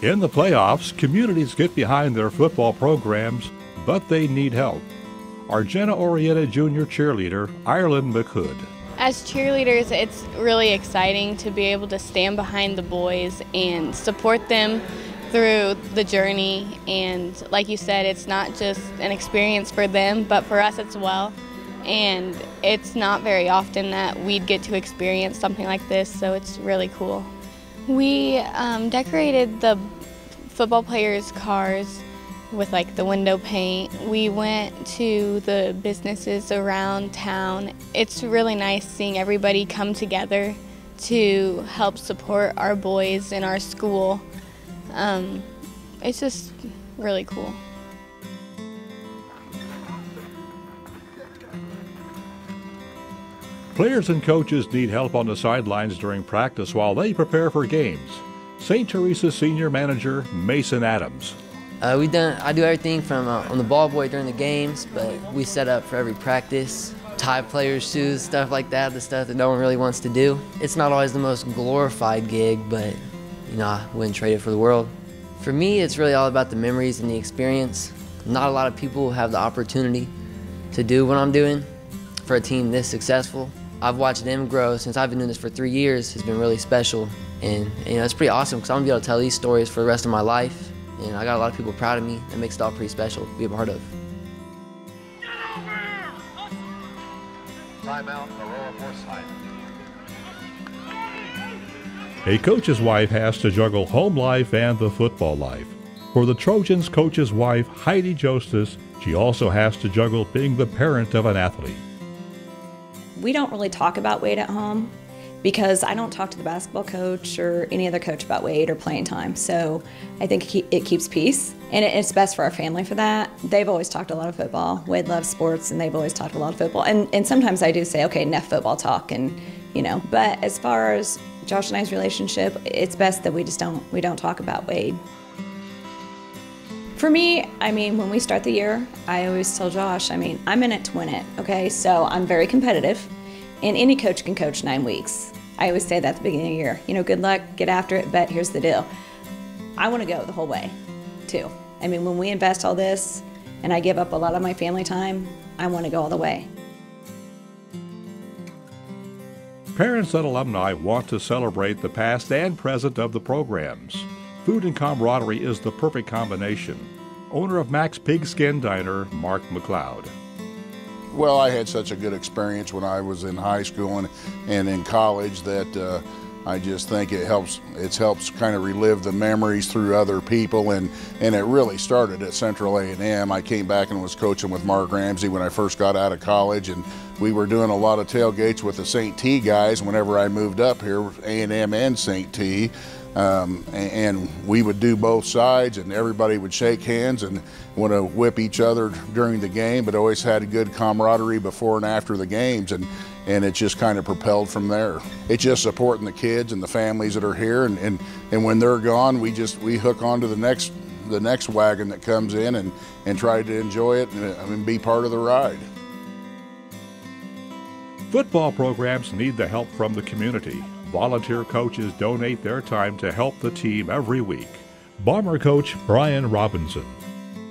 In the playoffs, communities get behind their football programs, but they need help. Argenta-oriented junior cheerleader Ireland McHood. As cheerleaders, it's really exciting to be able to stand behind the boys and support them through the journey. And like you said, it's not just an experience for them, but for us as well. And it's not very often that we'd get to experience something like this, so it's really cool. We decorated the football players' cars with like the window paint. We went to the businesses around town. It's really nice seeing everybody come together to help support our boys in our school. It's just really cool. Players and coaches need help on the sidelines during practice while they prepare for games. St. Teresa's senior manager, Mason Adams. I do everything from on the ball boy during the games, but we set up for every practice, tie players' shoes, stuff like that, the stuff that no one really wants to do. It's not always the most glorified gig, but I wouldn't trade it for the world. For me, it's really all about the memories and the experience. Not a lot of people have the opportunity to do what I'm doing for a team this successful. I've watched them grow since I've been doing this for 3 years. It's been really special, and it's pretty awesome because I'm gonna be able to tell these stories for the rest of my life. And I got a lot of people proud of me. It makes it all pretty special to be a part of. Timeout, Aurora Forsyth. A coach's wife has to juggle home life and the football life. For the Trojans coach's wife, Heidi Jostes, she also has to juggle being the parent of an athlete. We don't really talk about Wade at home because I don't talk to the basketball coach or any other coach about Wade or playing time. So I think it keeps peace, and it's best for our family for that. They've always talked a lot of football. Wade loves sports, and they've always talked a lot of football. And sometimes I do say, okay, enough football talk, and But as far as Josh and I's relationship, it's best that we don't talk about Wade. For me, when we start the year, I always tell Josh, I'm in it to win it, okay? So I'm very competitive, and any coach can coach 9 weeks. I always say that at the beginning of the year. Good luck, get after it, but here's the deal. I want to go the whole way, too. When we invest all this, and I give up a lot of my family time, I want to go all the way. Parents and alumni want to celebrate the past and present of the programs. Food and camaraderie is the perfect combination. Owner of Mac's Pigskin Diner, Mark McLeod. Well, I had such a good experience when I was in high school and in college that I just think it helps kind of relive the memories through other people, and it really started at Central A&M. I came back and was coaching with Mark Ramsey when I first got out of college, and we were doing a lot of tailgates with the St. T guys whenever I moved up here, A&M and St. T. And we would do both sides, and everybody would shake hands and want to whip each other during the game, but always had a good camaraderie before and after the games, and it just kind of propelled from there. It's just supporting the kids and the families that are here, and when they're gone, we hook onto the next wagon that comes in and try to enjoy it and be part of the ride. Football programs need the help from the community. Volunteer coaches donate their time to help the team every week. Bomber coach Brian Robinson.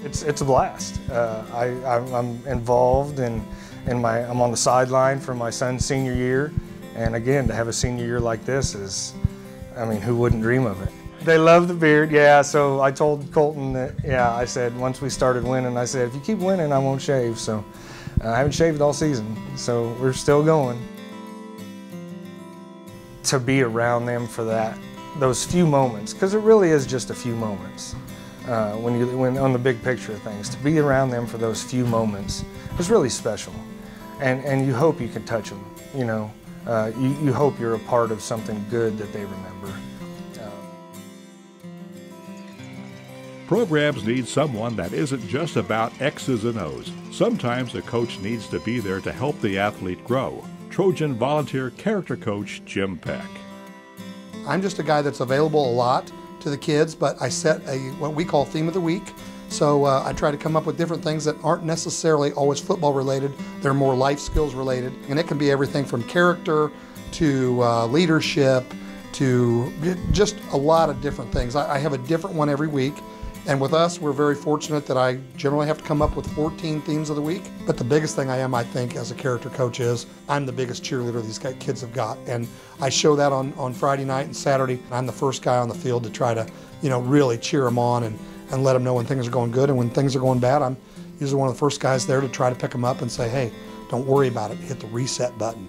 It's a blast. I'm involved I'm on the sideline for my son's senior year, and again, to have a senior year like this is, who wouldn't dream of it? They love the beard, yeah. So I told Colton that, I said once we started winning, I said if you keep winning, I won't shave. So I haven't shaved all season, so we're still going. To be around them for those few moments, because it really is just a few moments. When on the big picture of things, to be around them for those few moments is really special, and you hope you can touch them. You hope you're a part of something good that they remember. Programs need someone that isn't just about X's and O's. Sometimes a coach needs to be there to help the athlete grow. Trojan volunteer character coach Jim Peck. I'm just a guy that's available a lot to the kids, but I set what we call theme of the week. So I try to come up with different things that aren't necessarily always football related. They're more life skills related, and it can be everything from character to leadership to just a lot of different things. I have a different one every week. And with us, we're very fortunate that I generally have to come up with 14 themes of the week. But the biggest thing I think, as a character coach is I'm the biggest cheerleader these kids have got. And I show that on Friday night and Saturday. I'm the first guy on the field to try to, really cheer them on and let them know when things are going good. And when things are going bad, I'm usually one of the first guys there to try to pick them up and say, hey, don't worry about it. Hit the reset button.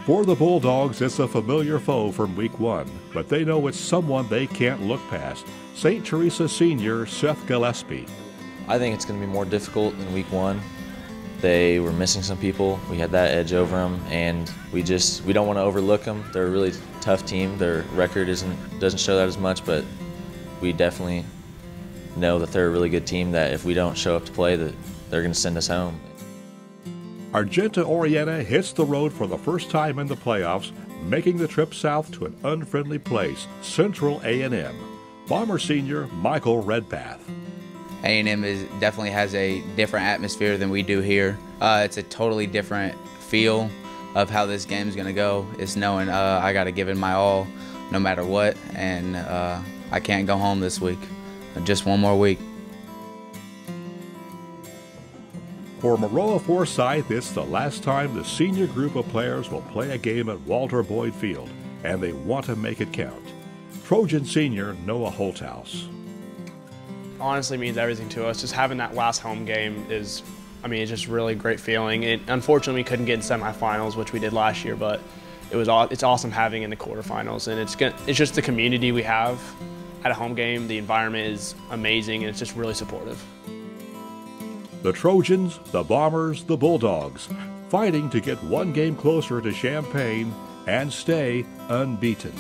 For the Bulldogs, it's a familiar foe from week 1, but they know it's someone they can't look past. St. Teresa senior Seth Gillespie. I think it's going to be more difficult than week 1. They were missing some people. We had that edge over them, and we don't want to overlook them. They're a really tough team. Their record doesn't show that as much, but we definitely know that they're a really good team, that if we don't show up to play, that they're going to send us home. Argenta Orienta hits the road for the first time in the playoffs, making the trip south to an unfriendly place, Central A&M. Bomber senior Michael Redpath. A&M definitely has a different atmosphere than we do here. It's a totally different feel of how this game is going to go. It's knowing I got to give it my all no matter what, and I can't go home this week. Just one more week. For Maroa Forsyth, it's the last time the senior group of players will play a game at Walter Boyd Field, and they want to make it count. Trojan senior Noah Holthouse. Honestly means everything to us. Just having that last home game is, it's just really a great feeling. Unfortunately, we couldn't get in semifinals, which we did last year, but it's awesome having in the quarterfinals, and it's just the community we have at a home game. The environment is amazing, and it's just really supportive. The Trojans, the Bombers, the Bulldogs, fighting to get one game closer to Champaign and stay unbeaten.